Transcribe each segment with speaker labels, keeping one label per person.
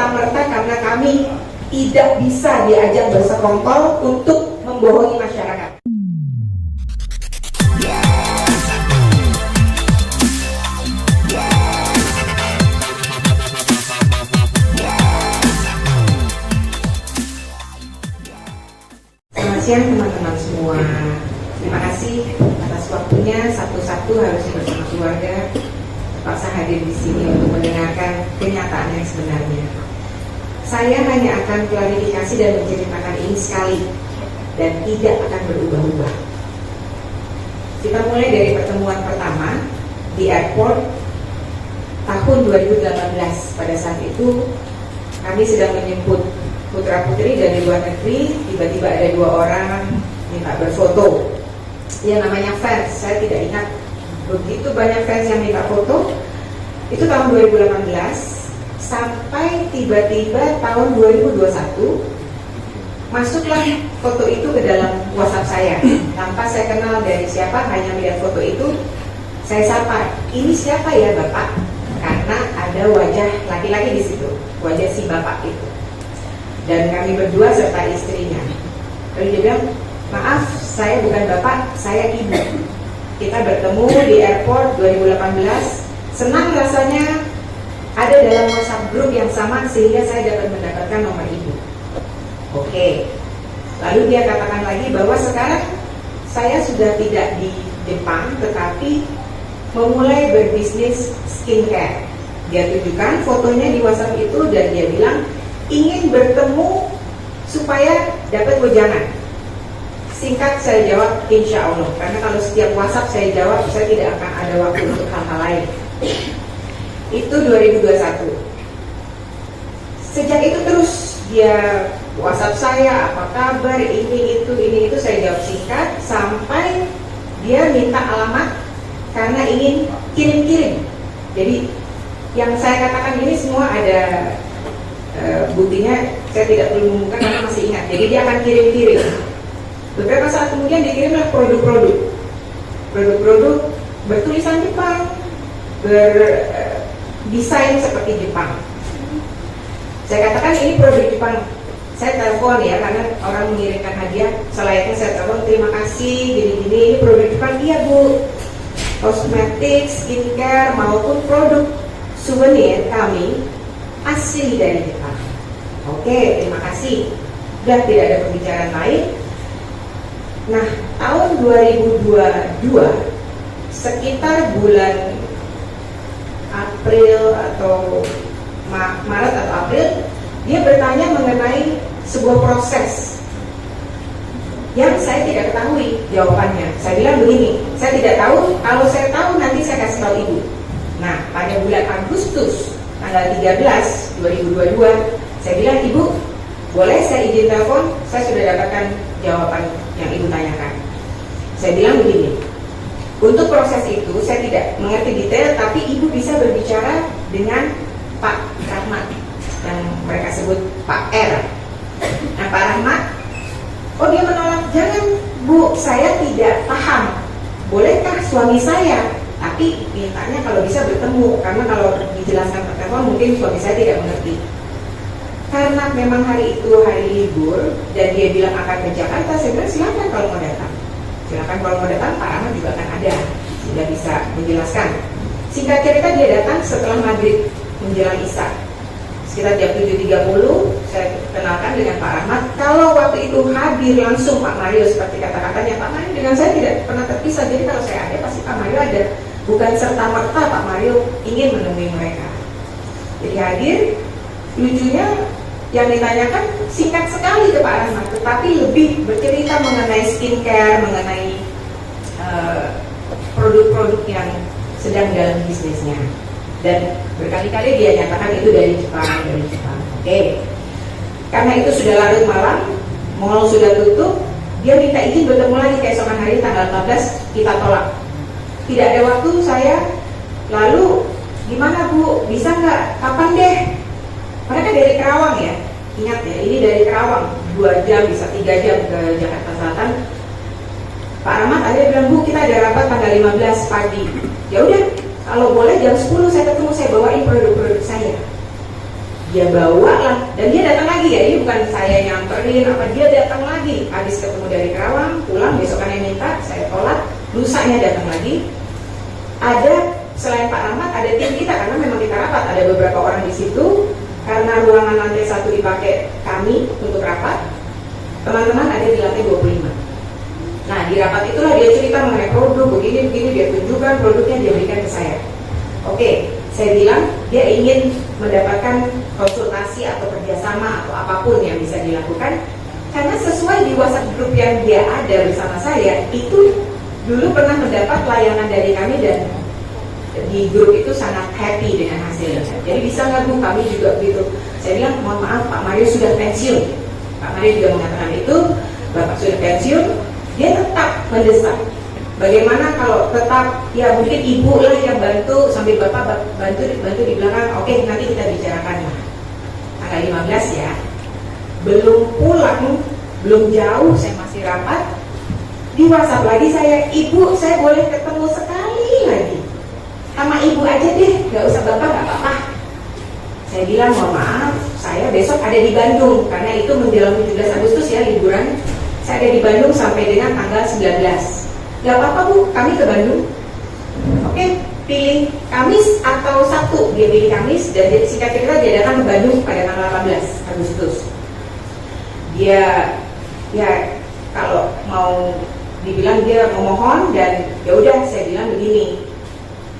Speaker 1: serta-merta karena kami tidak bisa diajak bersekongkol untuk membohongi masyarakat. Selamat siang teman-teman semua. Terima kasih atas waktunya. Satu-satu harusnya bersama keluarga terpaksa hadir di sini untuk mendengarkan kenyataan yang sebenarnya. Saya hanya akan klarifikasi dan menceritakan ini sekali dan tidak akan berubah-ubah. Kita mulai dari pertemuan pertama di airport tahun 2018. Pada saat itu kami sedang menjemput putra-putri dari luar negeri. Tiba-tiba ada 2 orang minta berfoto. Ya, namanya fans, saya tidak ingat begitu banyak fans yang minta foto. Itu tahun 2018 sampai tiba-tiba tahun 2021 masuklah foto itu ke dalam WhatsApp saya. Tanpa saya kenal dari siapa, hanya melihat foto itu, saya sapa, ini siapa ya Bapak? Karena ada wajah laki-laki di situ, wajah si Bapak itu. Dan kami berdua serta istrinya. Lalu dia bilang, maaf, saya bukan Bapak, saya Ibu. Kita bertemu di airport 2018. Senang rasanya ada dalam WhatsApp grup yang sama sehingga saya dapat mendapatkan nomor Ibu. Oke. Lalu dia katakan lagi bahwa sekarang saya sudah tidak di Jepang tetapi memulai berbisnis skincare. Dia tunjukkan fotonya di WhatsApp itu dan dia bilang ingin bertemu supaya dapat wejangan. Singkat saya jawab, insya Allah. Karena kalau setiap WhatsApp saya jawab, saya tidak akan ada waktu untuk hal-hal lain. Itu 2021. Sejak itu terus dia WhatsApp saya, apa kabar, ini itu saya jawab singkat sampai dia minta alamat karena ingin kirim-kirim. Jadi yang saya katakan ini semua ada buktinya, saya tidak perlu mengumumkan karena masih ingat. Jadi dia akan kirim-kirim. Beberapa saat kemudian dikirimlah produk-produk bertulisan Jepang, berdesain seperti Jepang. Saya katakan ini produk Jepang. Saya telepon ya, karena orang mengirimkan hadiah, selayaknya saya telepon, terima kasih, gini-gini, ini produk Jepang. Iya Bu, kosmetik, skincare maupun produk souvenir kami asli dari Jepang. Oke, terima kasih. Sudah tidak ada pembicaraan lain. Nah, tahun 2022 sekitar bulan April atau Maret atau April, dia bertanya mengenai sebuah proses yang saya tidak ketahui jawabannya. Saya bilang begini, saya tidak tahu, kalau saya tahu nanti saya kasih tahu Ibu. Nah, pada bulan Agustus tanggal 13 2022, saya bilang, Ibu, boleh saya izin telepon? Saya sudah dapatkan jawaban yang Ibu tanyakan. Saya bilang begini, untuk proses itu saya tidak mengerti detail, tapi Ibu bisa berbicara dengan Pak Rahmat yang mereka sebut Pak R. Nah, Pak Rahmat, oh dia menolak, jangan Bu, saya tidak paham, bolehkah suami saya? Tapi mintanya kalau bisa bertemu, karena kalau dijelaskan per telepon mungkin suami saya tidak mengerti. Karena memang hari itu hari libur dan dia bilang akan ke Jakarta, saya bilang silakan kalau mau datang. Silakan kalau mau datang, Pak Rahmat juga akan ada, sudah bisa menjelaskan. Singkat cerita dia datang setelah maghrib menjelang Isya. Sekitar jam 7.30 saya kenalkan dengan Pak Rahmat. Kalau waktu itu hadir langsung Pak Mario seperti kata-katanya, Pak Mario dengan saya tidak pernah terpisah. Jadi kalau saya ada pasti Pak Mario ada. Bukan serta-merta Pak Mario ingin menemui mereka. Jadi hadir, lucunya yang ditanyakan singkat sekali ke Pak Rahmat, tetapi lebih bercerita mengenai skincare, mengenai produk-produk yang sedang dalam bisnisnya. Dan berkali-kali dia nyatakan itu dari Jepang. Oke. Karena itu sudah larut malam, mall sudah tutup, dia minta izin bertemu lagi keesokan hari tanggal 14, kita tolak. Tidak ada waktu saya. Lalu gimana Bu, bisa nggak? Kapan deh? Mereka dari Kerawang ya, ingat ya, ini dari Kerawang 2 jam bisa 3 jam ke Jakarta Selatan. Pak Rahmat ada bilang, Bu kita ada rapat tanggal 15 pagi. Ya udah, kalau boleh jam 10 saya ketemu, saya bawain produk-produk saya. dia bawa lah, dan dia datang lagi ya, ini bukan saya nyamperin apa, dia datang lagi, habis ketemu dari Kerawang, pulang, besokannya minta, saya tolak, lusanya datang lagi. Ada, selain Pak Rahmat, ada tim kita, karena memang kita rapat, ada beberapa orang di situ, karena ruangan lantai 1 dipakai kami untuk rapat, teman-teman ada di lantai 25. Nah, di rapat itulah dia cerita mengenai produk, begini, dia tunjukkan produknya, dia berikan ke saya. Oke, saya bilang dia ingin mendapatkan konsultasi atau kerjasama atau apapun yang bisa dilakukan, karena sesuai di WhatsApp grup yang dia ada bersama saya, itu dulu pernah mendapat layanan dari kami dan di grup itu sangat happy dengan hasilnya. Jadi bisa nggak Bu, kami juga begitu. Saya bilang, mohon maaf Pak Mario sudah pensiun. Pak Mario juga mengatakan itu, Bapak sudah pensiun, dia tetap mendesak. Bagaimana kalau tetap, ya mungkin ibu lah yang bantu sambil Bapak bantu di belakang. Oke, nanti kita bicarakan lah. Tanggal 15 ya. Belum pulang, belum jauh, saya masih rapat. Di WhatsApp lagi saya, Ibu saya boleh ketemu sekali lagi. Sama Ibu aja deh, nggak usah Bapak, nggak apa-apa. Saya bilang, mohon maaf, saya besok ada di Bandung, karena itu menjelang 17 Agustus ya liburan. Saya ada di Bandung sampai dengan tanggal 19. Gak apa-apa Bu, kami ke Bandung. Oke, pilih Kamis atau Sabtu. Dia pilih Kamis dan singkat cerita dia datang ke Bandung pada tanggal 18 Agustus. Dia, ya kalau mau dibilang dia memohon, dan ya udah saya bilang begini,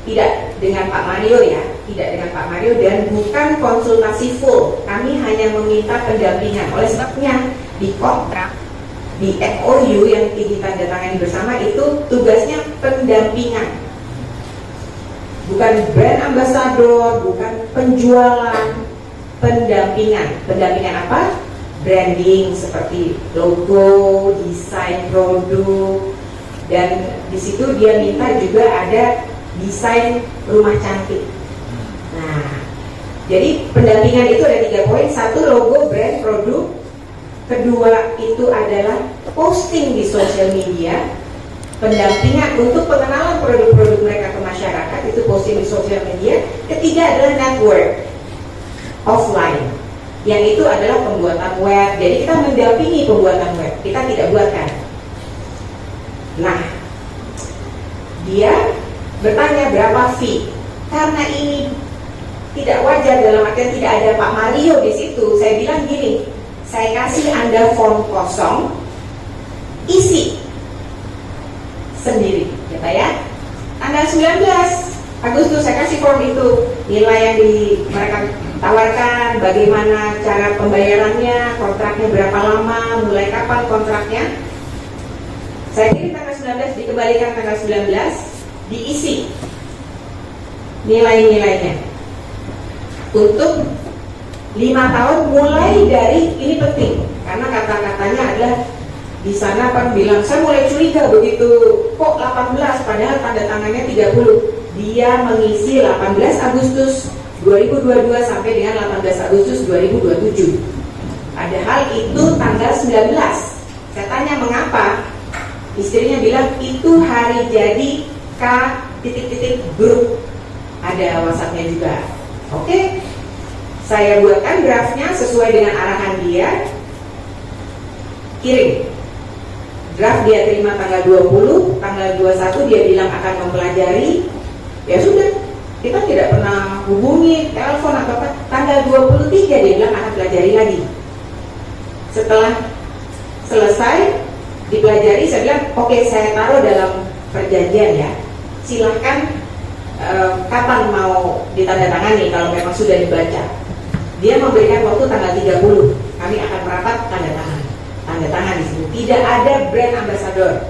Speaker 1: tidak dengan Pak Mario ya, tidak dengan Pak Mario, dan bukan konsultasi full. Kami hanya meminta pendampingan. Oleh sebabnya di kontrak, di MOU yang kita tanda bersama itu tugasnya pendampingan, bukan brand ambassador, bukan penjualan, pendampingan. Pendampingan apa? Branding seperti logo, desain produk, dan di situ dia minta juga ada desain rumah cantik. Nah, jadi pendampingan itu ada 3 poin. 1, logo, brand, produk. Kedua itu adalah posting di sosial media, pendampingan untuk pengenalan produk-produk mereka ke masyarakat, itu posting di sosial media. Ketiga adalah network offline, yang itu adalah pembuatan web. Jadi kita mendampingi pembuatan web, kita tidak buatkan. Nah, dia bertanya berapa fee, karena ini tidak wajar dalam artian tidak ada Pak Mario di situ. Saya bilang gini, saya kasih Anda form kosong, isi sendiri, ya Pak ya. Tanggal 19 Agustus saya kasih form itu, nilai yang mereka tawarkan, bagaimana cara pembayarannya, kontraknya berapa lama, mulai kapan kontraknya. Saya kirim tanggal 19, dikembalikan tanggal 19, diisi nilai-nilainya untuk 5 tahun mulai dari, ini penting karena kata-katanya adalah di sana Pak bilang, saya mulai curiga begitu kok 18 padahal tanda tangannya 30. Dia mengisi 18 Agustus 2022 sampai dengan 18 Agustus 2027. Padahal itu tanggal 19. Saya tanya mengapa, istrinya bilang itu hari jadi K grup, ada WhatsAppnya juga. Oke. Saya buatkan draftnya sesuai dengan arahan dia, kirim. Draft dia terima tanggal 20, tanggal 21 dia bilang akan mempelajari. Ya sudah, kita tidak pernah hubungi, telepon atau apa. Tanggal 23 dia bilang akan pelajari lagi. Setelah selesai dipelajari, saya bilang oke, saya taruh dalam perjanjian ya. Silahkan kapan mau ditandatangani kalau memang sudah dibaca. Dia memberikan waktu tanggal 30, kami akan merapat tanda tangan di sini. Tidak ada brand ambassador,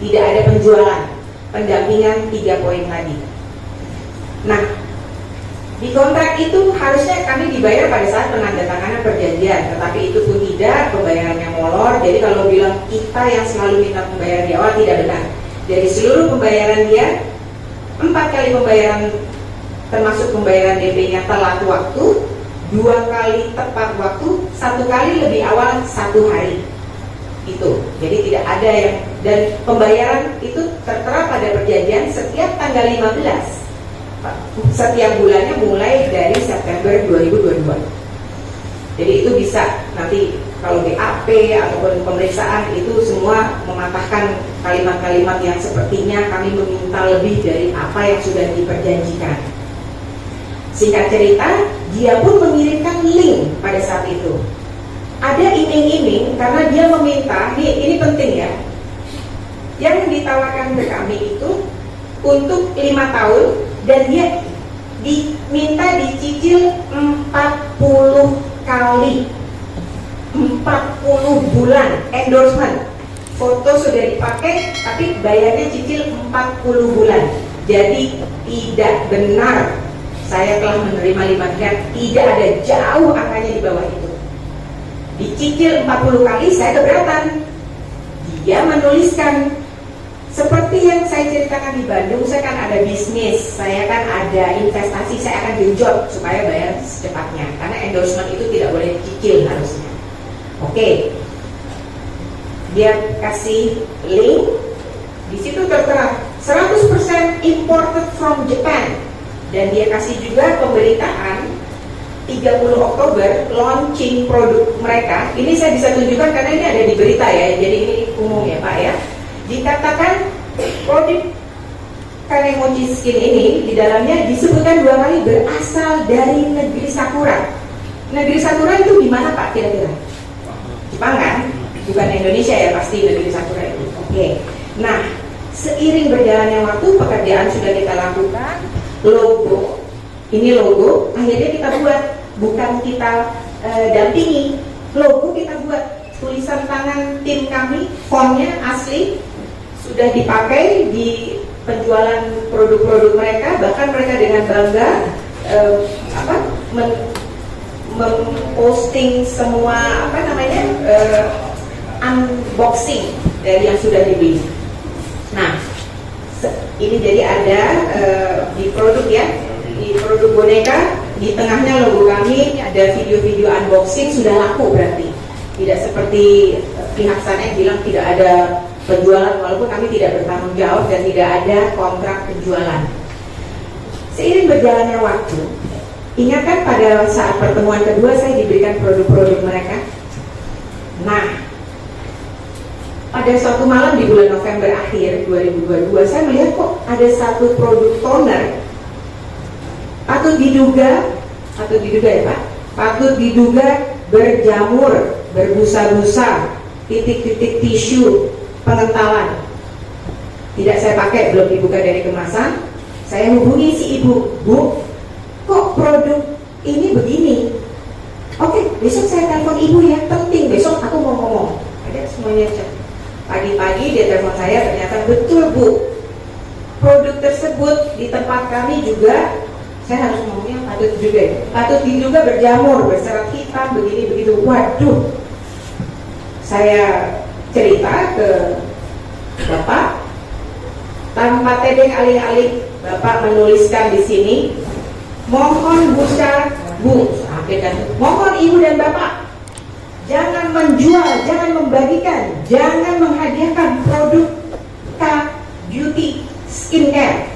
Speaker 1: tidak ada penjualan, pendampingan 3 poin tadi. Nah, di kontrak itu harusnya kami dibayar pada saat penandatanganan perjanjian, tetapi itu pun tidak, pembayarannya molor. Jadi kalau bilang kita yang selalu minta pembayaran di awal, tidak benar. Dari seluruh pembayaran dia, 4 kali pembayaran termasuk pembayaran DP-nya telat waktu, 2 kali tepat waktu, 1 kali lebih awal 1 hari. Itu, jadi tidak ada yang, dan pembayaran itu tertera pada perjanjian setiap tanggal 15 setiap bulannya mulai dari September 2022. Jadi itu bisa nanti kalau BAP ataupun pemeriksaan itu semua mematahkan kalimat-kalimat yang sepertinya kami meminta lebih dari apa yang sudah diperjanjikan. Singkat cerita, dia pun mengirimkan link pada saat itu. Ada iming-iming karena dia meminta, ini penting ya, yang ditawarkan ke kami itu untuk 5 tahun dan dia diminta dicicil 40 kali, 40 bulan endorsement. Foto sudah dipakai tapi bayarnya cicil 40 bulan. Jadi tidak benar saya telah menerima 5 miliar, tidak ada, jauh angkanya di bawah itu. Dicicil 40 kali saya keberatan. Dia menuliskan seperti yang saya ceritakan di Bandung, saya kan ada bisnis, saya kan ada investasi, saya akan genjot supaya bayar secepatnya. Karena endorsement itu tidak boleh dicicil harusnya. Oke. Dia kasih link, di situ tertera 100% imported from Japan. Dan dia kasih juga pemberitaan 30 Oktober launching produk mereka. Ini saya bisa tunjukkan karena ini ada di berita ya, jadi ini umum ya Pak ya. Dikatakan produk Kanemochi Skin ini di dalamnya disebutkan 2 kali berasal dari negeri Sakura. Negeri Sakura itu di mana Pak kira-kira? Jepang kan? Bukan Indonesia ya, pasti negeri Sakura itu. Oke. Nah, seiring berjalannya waktu pekerjaan sudah kita lakukan, logo, ini logo, akhirnya kita buat, bukan kita dampingi, logo kita buat, tulisan tangan tim kami, fontnya asli, sudah dipakai di penjualan produk-produk mereka, bahkan mereka dengan bangga memposting semua unboxing dari yang sudah dibeli. Nah, ini jadi ada di produk ya, di produk boneka, di tengahnya logo kami, ada video-video unboxing, sudah laku berarti. Tidak seperti pihak sana yang bilang tidak ada penjualan, walaupun kami tidak bertanggung jawab dan tidak ada kontrak penjualan. Seiring berjalannya waktu, ingat kan pada saat pertemuan kedua saya diberikan produk-produk mereka. Nah, pada suatu malam di bulan November akhir 2022, saya melihat kok ada satu produk toner, patut diduga ya Pak, patut diduga berjamur, berbusa-busa, titik-titik tisu, pengentalan. Tidak saya pakai, belum dibuka dari kemasan. Saya hubungi si ibu, Bu, kok produk ini begini? Oke, besok saya telepon ibu ya, penting, besok aku mau ngomong. Ada semuanya cek. Pagi-pagi dia telepon saya, ternyata betul Bu, produk tersebut di tempat kami juga, saya harus ngomongnya patut juga, patut diduga berjamur, berserat hitam, begini begitu. Waduh, saya cerita ke Bapak, tanpa tebeng alih-alih Bapak menuliskan di sini, mohon Bu, mohon Ibu dan Bapak, jangan menjual, jangan membagikan, jangan menghadiahkan produk K Beauty Skincare.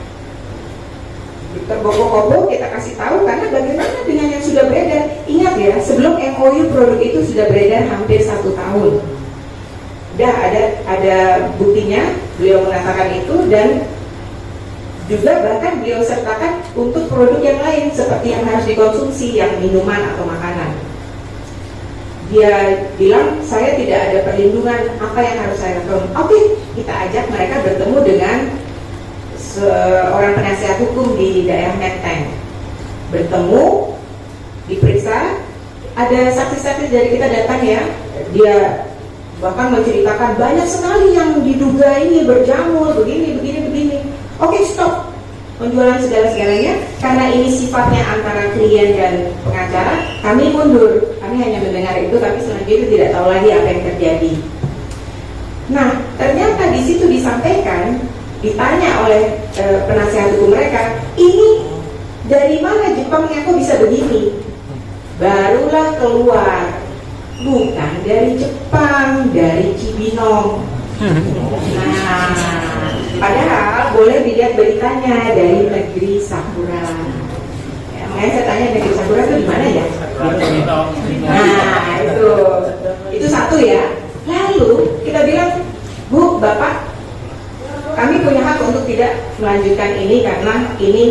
Speaker 1: Tergopoh-gopoh kita kasih tahu, karena bagaimana dengan yang sudah beredar. Ingat ya, sebelum MOU produk itu sudah beredar hampir 1 tahun. Udah ada buktinya, beliau mengatakan itu, dan juga bahkan beliau sertakan untuk produk yang lain seperti yang harus dikonsumsi, yang minuman atau makanan. Dia bilang saya tidak ada perlindungan, apa yang harus saya lakukan? Oke, kita ajak mereka bertemu dengan seorang penasihat hukum di daerah Menteng. Bertemu, diperiksa, ada saksi-saksi dari kita datang ya. Dia bahkan menceritakan banyak sekali yang diduga ini berjamur, begini. Oke, stop penjualan segala-segalanya, karena ini sifatnya antara klien dan pengacara. Kami mundur, kami hanya mendengar itu, tapi selanjutnya tidak tahu lagi apa yang terjadi. Nah, ternyata di situ disampaikan, ditanya oleh penasihat hukum mereka, ini dari mana Jepangnya kok bisa begini? Barulah keluar, bukan dari Jepang, dari Cibinong. Nah, padahal boleh dilihat beritanya dari negeri Sakura. Ya, makanya saya tanya negeri Sakura itu di mana ya? Nah, melanjutkan ini karena ini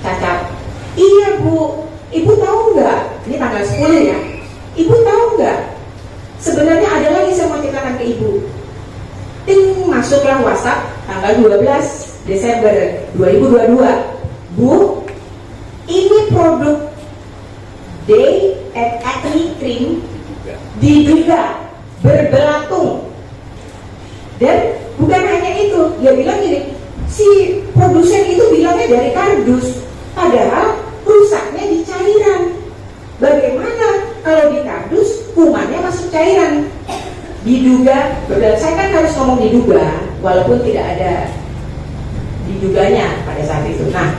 Speaker 1: cacat. Iya Bu, Ibu tahu nggak? Ini tanggal 10 ya. Ibu tahu nggak? Sebenarnya ada lagi saya mau ceritakan ke Ibu. Ting, masuklah WhatsApp tanggal 12 Desember 2022. Bu, ini produk Day and Acne Cream diduga berbelatung. Dan bukan hanya itu, dia bilang gini, si produsen itu bilangnya dari kardus, padahal rusaknya di cairan. Bagaimana kalau di kardus kumannya masuk cairan? Diduga berbelatung. Saya kan harus ngomong diduga, walaupun tidak ada diduganya pada saat itu. Nah,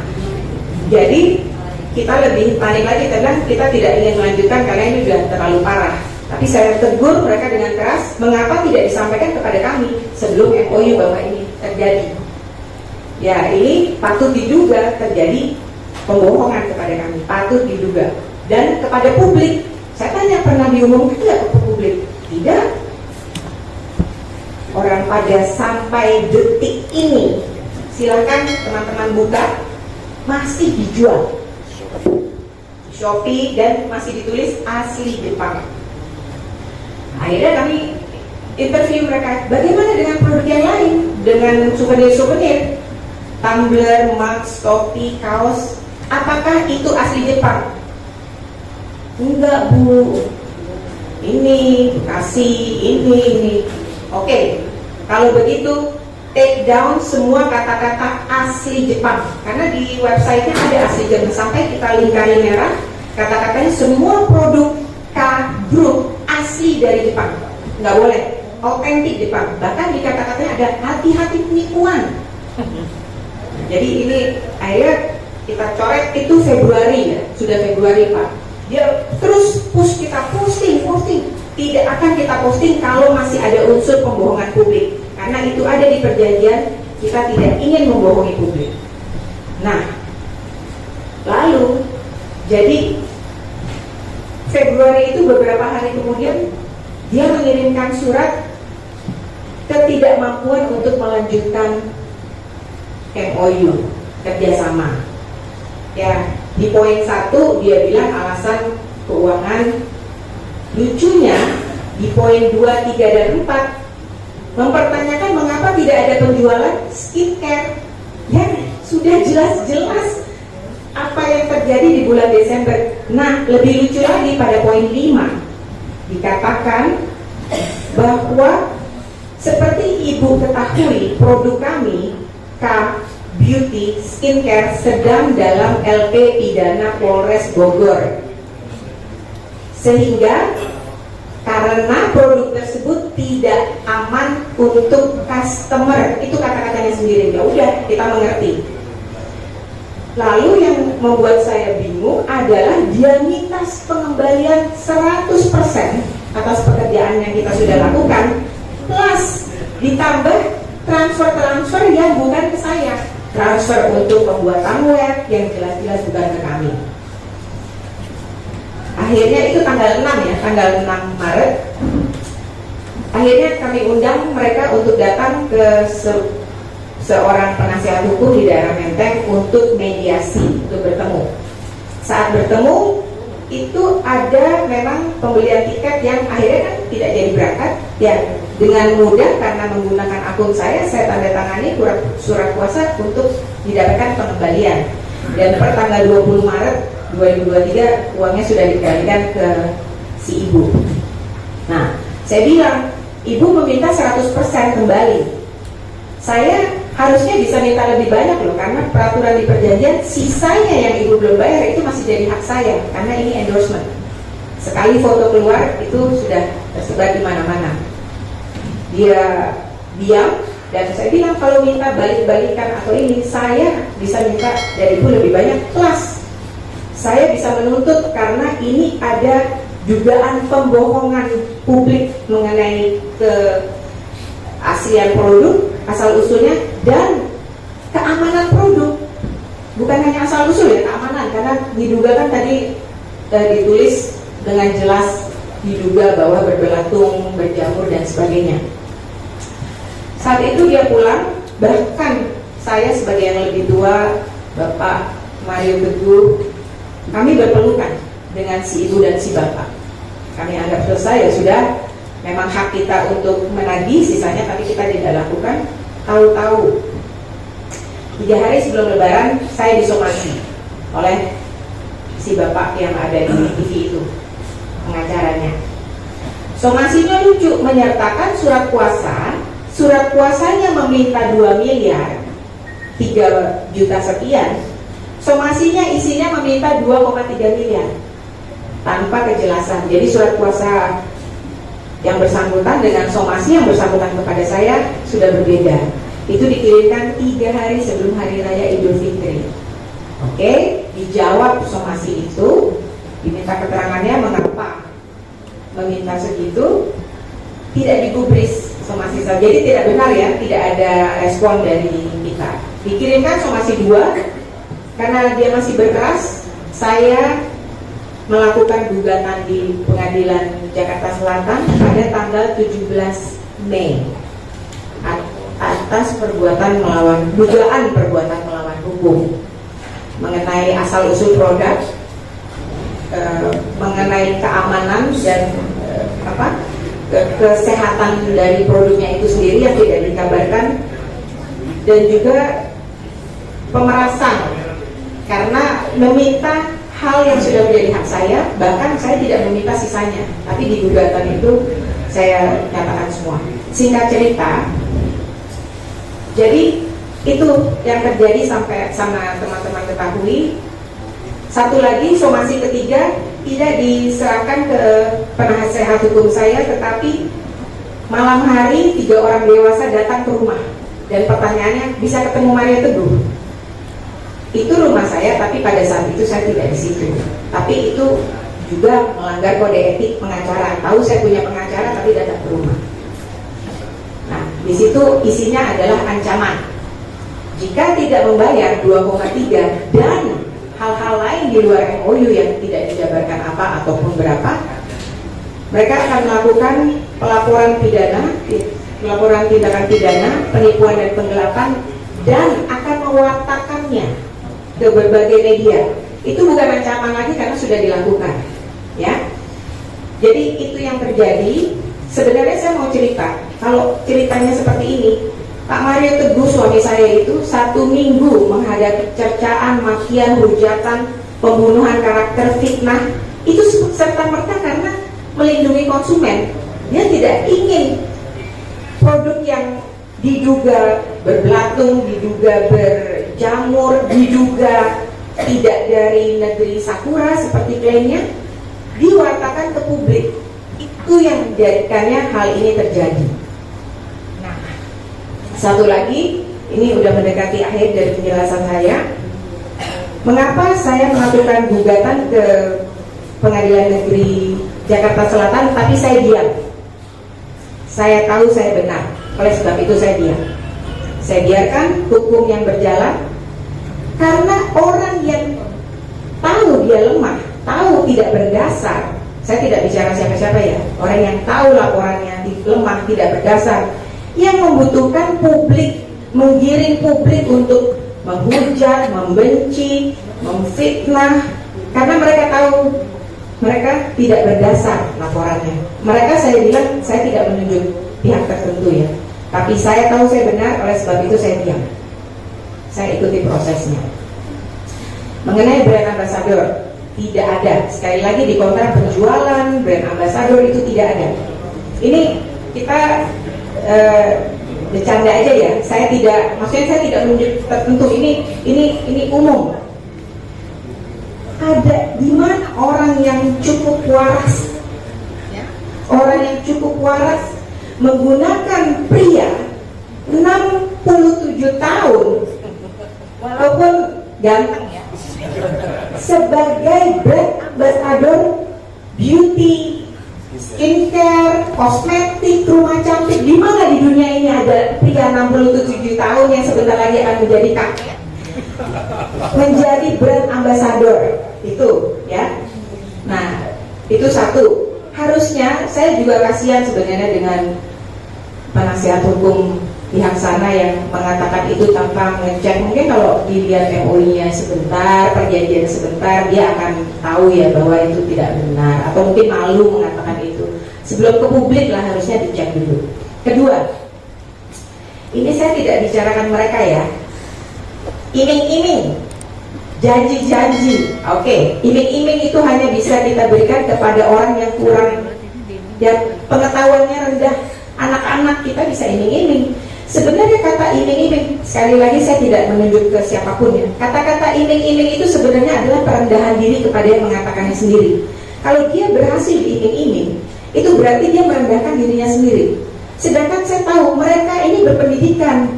Speaker 1: jadi kita lebih panik lagi karena kita tidak ingin melanjutkan karena ini sudah terlalu parah. Tapi saya tegur mereka dengan keras, mengapa tidak disampaikan kepada kami sebelum MOU bahwa ini terjadi. Ya, ini patut diduga terjadi pembohongan kepada kami, patut diduga. Dan kepada publik, saya tanya pernah diumumkan tidak ke publik? Tidak. Orang pada sampai detik ini, silakan teman-teman buka, masih dijual Shopee dan masih ditulis asli Jepang. Akhirnya kami interview mereka, bagaimana dengan produk yang lain, dengan souvenir-souvenir, tumbler, mug, topi, kaos, apakah itu asli Jepang? Enggak Bu, ini kasih ini. Oke, kalau begitu take down semua kata-kata asli Jepang, karena di websitenya ada asli Jepang. Sampai kita lingkari merah, kata-katanya semua produk K Group asli dari Jepang, nggak boleh, autentik Jepang. Bahkan di kata-katanya ada hati-hati penipuan. Jadi ini akhirnya kita coret itu Februari ya, sudah Februari Pak. Dia terus push kita posting. Tidak akan kita posting kalau masih ada unsur pembohongan publik. Karena itu ada di perjanjian, kita tidak ingin membohongi publik. Nah, lalu jadi Februari itu beberapa hari kemudian dia mengirimkan surat ketidakmampuan untuk melanjutkan MOU kerjasama. Ya, di poin 1 dia bilang alasan keuangan. Lucunya di poin 2, 3, dan 4 mempertanyakan mengapa tidak ada penjualan skincare. Ya, sudah jelas-jelas apa yang terjadi di bulan Desember. Nah, lebih lucu lagi pada poin 5 dikatakan bahwa seperti Ibu ketahui, produk kami K Beauty Skincare sedang dalam LP pidana Polres Bogor, sehingga karena produk tersebut tidak aman untuk customer. Itu kata-katanya sendiri. Ya udah, kita mengerti. Lalu yang membuat saya bingung adalah dia minta pengembalian 100% atas pekerjaan yang kita sudah lakukan, plus ditambah transfer yang bukan ke saya, transfer untuk pembuatan web yang jelas-jelas bukan ke kami. Akhirnya itu tanggal 6 ya, tanggal 6 Maret. Akhirnya kami undang mereka untuk datang ke seorang penasihat hukum di daerah Menteng untuk mediasi, untuk bertemu. Saat bertemu itu ada memang pembelian tiket yang akhirnya kan tidak jadi berangkat. Ya, dengan mudah karena menggunakan akun saya tanda tangani surat kuasa untuk didapatkan pengembalian. Dan per tanggal 20 Maret 2023 uangnya sudah dikembalikan ke si ibu. Nah, saya bilang, ibu meminta 100% kembali. Saya harusnya bisa minta lebih banyak loh, karena peraturan di perjanjian sisanya yang ibu belum bayar itu masih jadi hak saya, karena ini endorsement. Sekali foto keluar itu sudah tersebar di mana-mana. Dia diam dan saya bilang kalau minta balik-balikan atau ini, saya bisa minta dari ibu lebih banyak, plus saya bisa menuntut karena ini ada dugaan pembohongan publik mengenai keaslian produk, asal usulnya, dan keamanan produk. Bukan hanya asal usul ya, keamanan, karena diduga kan tadi ditulis dengan jelas diduga bahwa berbelatung, berjamur dan sebagainya. Saat itu dia pulang, bahkan saya sebagai yang lebih tua, Bapak Mario Teguh, kami berpelukan dengan si ibu dan si bapak. Kami anggap selesai, ya sudah, memang hak kita untuk menagih sisanya, tapi kita tidak lakukan. Tahu-tahu 3 hari sebelum Lebaran saya disomasi oleh si bapak yang ada di TV itu, pengacaranya. Somasinya lucu, menyertakan surat kuasa. Surat kuasanya meminta 2 miliar 3 juta sekian. Somasinya isinya meminta 2,3 miliar tanpa kejelasan. Jadi surat kuasa yang bersangkutan dengan somasi yang bersangkutan kepada saya sudah berbeda. Itu dikirimkan 3 hari sebelum Hari Raya Idul Fitri. Oke, dijawab somasi itu, diminta keterangannya mengapa meminta segitu, tidak digubris somasi saya. Jadi tidak benar ya, tidak ada respon dari kita. Dikirimkan somasi 2, karena dia masih berkeras, saya melakukan gugatan di Pengadilan Jakarta Selatan pada tanggal 17 Mei atas dugaan perbuatan melawan hukum mengenai asal usul produk, mengenai keamanan dan kesehatan dari produknya itu sendiri yang tidak dikabarkan, dan juga pemerasan karena meminta hal yang sudah menjadi hak saya, bahkan saya tidak meminta sisanya, tapi di gugatan itu saya nyatakan semua. Singkat cerita, jadi itu yang terjadi sampai sama teman-teman ketahui. Satu lagi, somasi ketiga tidak diserahkan ke penasehat hukum saya, tetapi malam hari 3 orang dewasa datang ke rumah dan pertanyaannya, bisa ketemu Mario Teguh? Itu rumah saya, tapi pada saat itu saya tidak di situ. Tapi itu juga melanggar kode etik pengacara. Tahu saya punya pengacara, tapi datang ke rumah. Nah, di situ isinya adalah ancaman. Jika tidak membayar 2,3 dan hal-hal lain di luar MOU yang tidak dijabarkan apa ataupun berapa, mereka akan melakukan pelaporan tindakan pidana, penipuan dan penggelapan, dan akan mewartakannya ke berbagai media. Itu bukan ancaman lagi karena sudah dilakukan, ya. Jadi itu yang terjadi. Sebenarnya saya mau cerita, kalau ceritanya seperti ini, Pak Mario Teguh suami saya itu 1 minggu menghadapi cercaan, makian, hujatan, pembunuhan karakter, fitnah. Itu serta-merta karena melindungi konsumen. Dia tidak ingin produk yang diduga berbelatung, diduga berjamur, diduga tidak dari negeri Sakura seperti klaimnya, diwartakan ke publik. Itu yang menjadikannya hal ini terjadi. Nah, satu lagi, ini udah mendekati akhir dari penjelasan saya. Mengapa saya melakukan gugatan ke Pengadilan Negeri Jakarta Selatan, tapi saya diam? Saya tahu saya benar, oleh sebab itu saya diam. Saya biarkan hukum yang berjalan, karena orang yang tahu dia lemah, tahu tidak berdasar. Saya tidak bicara siapa-siapa ya. Orang yang tahu laporannya lemah, tidak berdasar, yang membutuhkan publik, menggiring publik untuk menghujat, membenci, memfitnah, karena mereka tahu mereka tidak berdasar laporannya. Mereka, saya bilang, saya tidak menunjuk pihak tertentu ya, tapi saya tahu saya benar, oleh sebab itu saya diam. Saya ikuti prosesnya. Mengenai brand ambassador, tidak ada. Sekali lagi, di kontrak penjualan brand ambassador itu tidak ada. Ini kita bercanda aja ya. Saya tidak, maksudnya saya tidak menunjuk tertentu. Ini umum. Ada di mana orang yang cukup waras, orang yang cukup waras menggunakan pria 67 tahun, walaupun ganteng ya, sebagai brand ambassador beauty, skincare, kosmetik, rumah cantik. Di mana di dunia ini ada pria 67 tahun yang sebentar lagi akan menjadi kakek, menjadi brand ambassador itu ya. Nah, itu satu. Harusnya saya juga kasihan sebenarnya dengan penasihat hukum pihak sana yang mengatakan itu tanpa ngecek. Mungkin kalau dilihat MOI-nya sebentar, perjanjian sebentar, dia akan tahu ya bahwa itu tidak benar, atau mungkin malu mengatakan itu. Sebelum ke publik lah harusnya dicek dulu. Kedua, ini saya tidak bicarakan mereka ya, iming-iming, janji-janji. Oke, iming-iming itu hanya bisa kita berikan kepada orang yang kurang dan pengetahuannya rendah. Anak-anak kita bisa iming-iming. Sebenarnya kata iming-iming, sekali lagi saya tidak menunjuk ke siapapun ya. Kata-kata iming-iming itu sebenarnya adalah perendahan diri kepada yang mengatakannya sendiri. Kalau dia berhasil diiming-iming, itu berarti dia merendahkan dirinya sendiri. Sedangkan saya tahu mereka ini berpendidikan,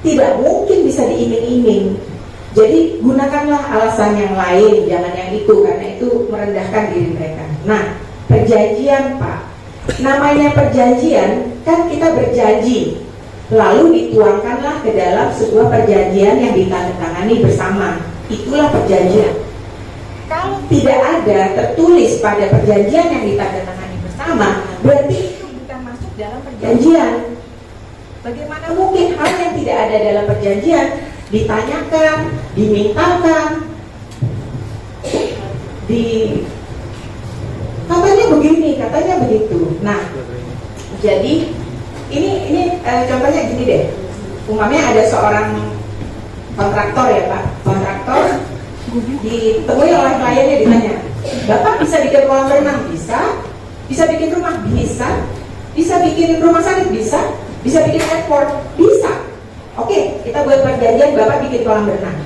Speaker 1: tidak mungkin bisa diiming-iming. Jadi gunakanlah alasan yang lain, jangan yang itu, karena itu merendahkan diri mereka. Nah, perjanjian Pak, namanya perjanjian kan kita berjanji, lalu dituangkanlah ke dalam sebuah perjanjian yang ditandatangani bersama. Itulah perjanjian. Kalau tidak ada tertulis pada perjanjian yang ditandatangani bersama, berarti itu bukan masuk dalam perjanjian. Bagaimana mungkin hal yang tidak ada dalam perjanjian ditanyakan, dimintakan, katanya begini, katanya begitu. Nah, jadi ini contohnya gini deh. Umpamanya ada seorang kontraktor ya Pak, kontraktor ditemui oleh kliennya, ditanya, Bapak bisa bikin kolam renang? Bisa. Bisa bikin rumah? Bisa. Bisa bikin rumah sakit? Bisa. Bisa bikin airport? Bisa. Oke, kita buat perjanjian, Bapak bikin kolam renang.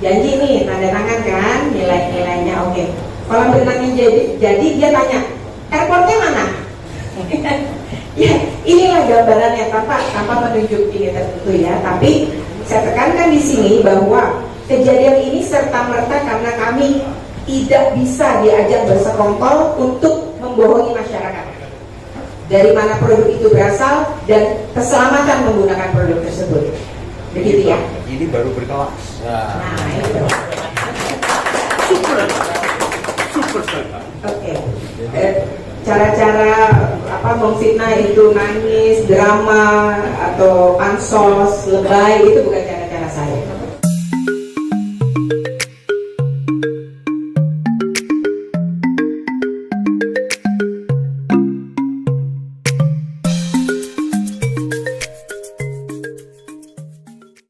Speaker 1: Janji nih, tanda tangan kan, nilai-nilainya oke. Kolam renangnya jadi dia tanya, airportnya mana? Ya, inilah gambarannya tanpa menunjuk ini tertentu ya. Tapi saya tekankan di sini bahwa kejadian ini serta-merta karena kami tidak bisa diajak bersekongkol untuk membohongi masyarakat dari mana produk itu berasal dan keselamatan menggunakan produk tersebut. Begitu ya.
Speaker 2: Ini baru berkelas.
Speaker 1: Nah, itu.
Speaker 2: Super.
Speaker 1: Oke. Cara-cara memfitnah itu nangis, drama atau pansos, lebay, itu bukan